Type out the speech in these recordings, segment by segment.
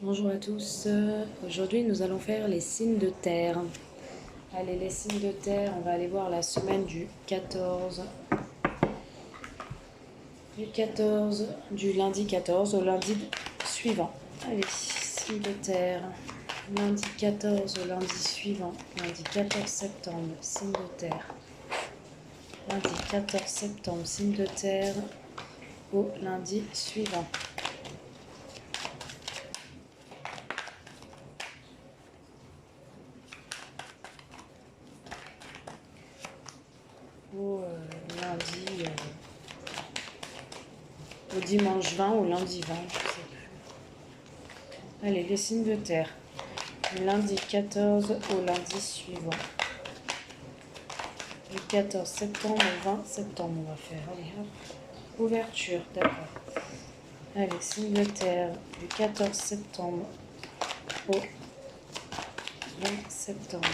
Bonjour à tous, aujourd'hui nous allons faire les signes de terre. Allez, les signes de terre, on va aller voir la semaine du 14, du lundi 14 au lundi suivant. Allez, signes de terre, lundi 14 au lundi suivant, lundi 14 septembre, signe de terre. Lundi 14 septembre, signe de terre au lundi suivant. Au lundi, au dimanche 20, au lundi 20, je sais plus. Allez, les signes de terre. Lundi 14 au lundi suivant. Le 14 septembre au 20 septembre, on va faire. Allez, hop. Ouverture, d'accord. Allez, signe de terre du 14 septembre au 20 septembre.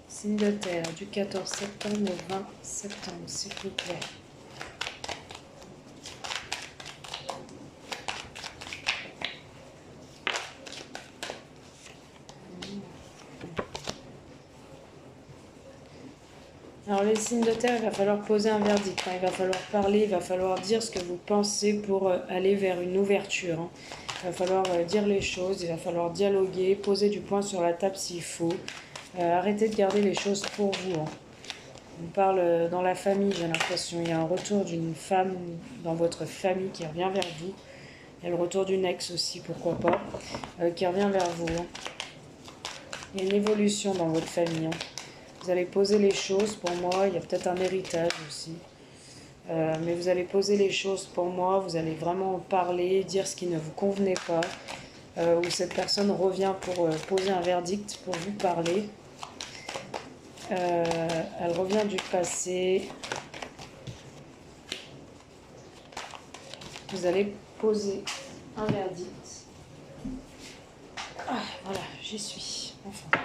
Signe de terre du 14 septembre au 20 septembre, s'il vous plaît. Alors les signes de terre, il va falloir poser un verdict, il va falloir parler, il va falloir dire ce que vous pensez pour aller vers une ouverture. Il va falloir dire les choses, il va falloir dialoguer, poser du poing sur la table s'il faut. Arrêtez de garder les choses pour vous. On parle dans la famille, j'ai l'impression. Il y a un retour d'une femme dans votre famille qui revient vers vous. Il y a le retour d'une ex aussi, pourquoi pas, qui revient vers vous. Il y a une évolution dans votre famille. Vous allez poser les choses pour moi. Il y a peut-être un héritage aussi. Mais vous allez poser les choses pour moi. Vous allez vraiment parler, dire ce qui ne vous convenait pas. Ou cette personne revient pour poser un verdict, pour vous parler. Elle revient du passé. Vous allez poser un verdict. Ah, voilà, j'y suis. Enfin.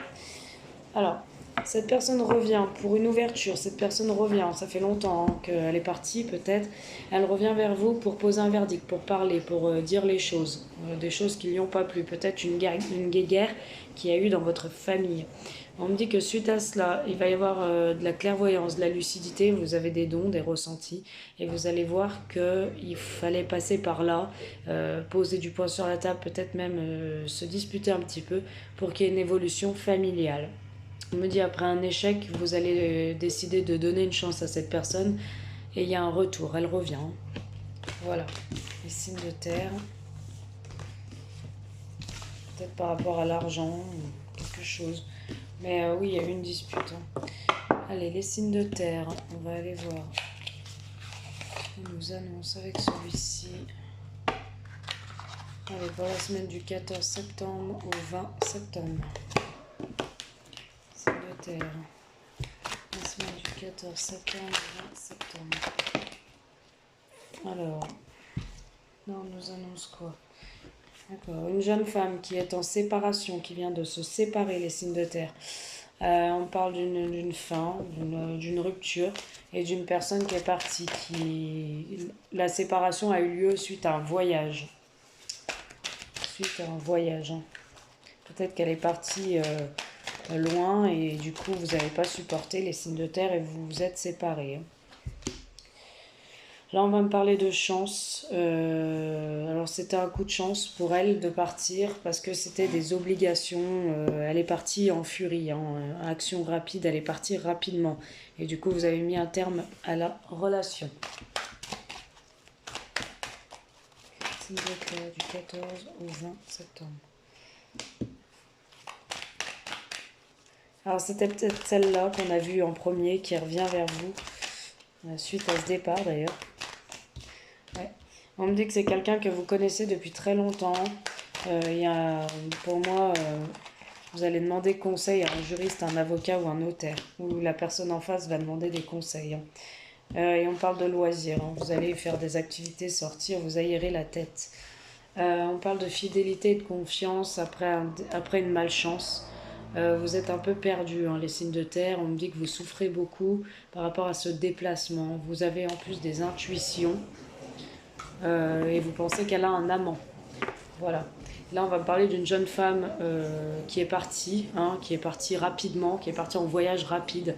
Alors, cette personne revient pour une ouverture. Cette personne revient, ça fait longtemps qu'elle est partie peut-être. Elle revient vers vous pour poser un verdict, pour parler, pour dire les choses. Des choses qui ne lui ont pas plu. Peut-être une guéguerre qu'il y a eu dans votre famille. On me dit que suite à cela, il va y avoir de la clairvoyance, de la lucidité, vous avez des dons, des ressentis, et vous allez voir qu'il fallait passer par là, poser du poing sur la table, peut-être même se disputer un petit peu pour qu'il y ait une évolution familiale. On me dit après un échec, vous allez décider de donner une chance à cette personne, et il y a un retour, elle revient. Voilà, les signes de terre, peut-être par rapport à l'argent, quelque chose. Mais oui, il y a eu une dispute. Allez, les signes de terre, on va aller voir. On nous annonce avec celui-ci. Allez, pour la semaine du 14 septembre au 20 septembre. Signes de terre. La semaine du 14 septembre au 20 septembre. Alors, là, on nous annonce quoi? D'accord, une jeune femme qui est en séparation, qui vient de se séparer, les signes de terre. On parle d'une fin, d'une rupture et d'une personne qui est partie. La séparation a eu lieu suite à un voyage. Peut-être qu'elle est partie loin et du coup vous n'avez pas supporté les signes de terre et vous vous êtes séparés. Là, on va me parler de chance. Alors, c'était un coup de chance pour elle de partir parce que c'était des obligations. Elle est partie en furie, action rapide. Elle est partie rapidement. Et du coup, vous avez mis un terme à la relation. Signe de terre du 14 au 20 septembre. Alors, c'était peut-être celle-là qu'on a vue en premier qui revient vers vous, suite à ce départ d'ailleurs. Ouais. On me dit que c'est quelqu'un que vous connaissez depuis très longtemps. Pour moi, vous allez demander conseil à un juriste, un avocat ou un notaire, ou la personne en face va demander des conseils. Et on parle de loisirs. Vous allez faire des activités, sortir, vous aérez la tête. On parle de fidélité et de confiance après une malchance. Vous êtes un peu perdu, les signes de terre. On me dit que vous souffrez beaucoup par rapport à ce déplacement. Vous avez en plus des intuitions. Et vous pensez qu'elle a un amant. Voilà. Là, on va parler d'une jeune femme qui est partie, hein, qui est partie rapidement, qui est partie en voyage rapide,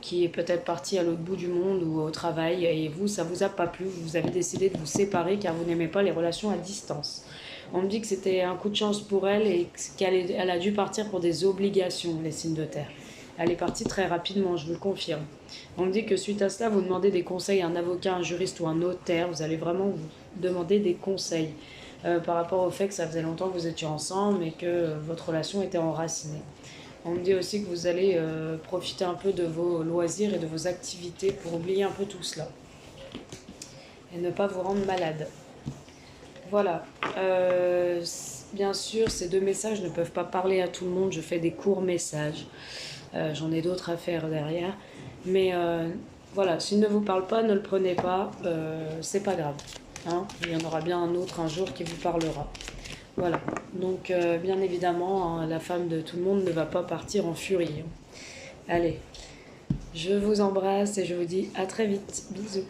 qui est peut-être partie à l'autre bout du monde ou au travail, et vous, ça vous a pas plu, vous avez décidé de vous séparer car vous n'aimez pas les relations à distance. On me dit que c'était un coup de chance pour elle et qu'elle a dû partir pour des obligations, les signes de terre. Elle est partie très rapidement, je vous le confirme. On me dit que suite à cela, vous demandez des conseils à un avocat, un juriste ou un notaire. Vous allez vraiment vous demander des conseils par rapport au fait que ça faisait longtemps que vous étiez ensemble et que votre relation était enracinée. On me dit aussi que vous allez profiter un peu de vos loisirs et de vos activités pour oublier un peu tout cela et ne pas vous rendre malade. Voilà. Bien sûr, ces deux messages ne peuvent pas parler à tout le monde. Je fais des courts messages. J'en ai d'autres à faire derrière. Mais voilà, s'il ne vous parle pas, ne le prenez pas. C'est pas grave. Hein, il y en aura bien un autre un jour qui vous parlera. Voilà. Donc, bien évidemment, hein, la femme de tout le monde ne va pas partir en furie. Allez, je vous embrasse et je vous dis à très vite. Bisous.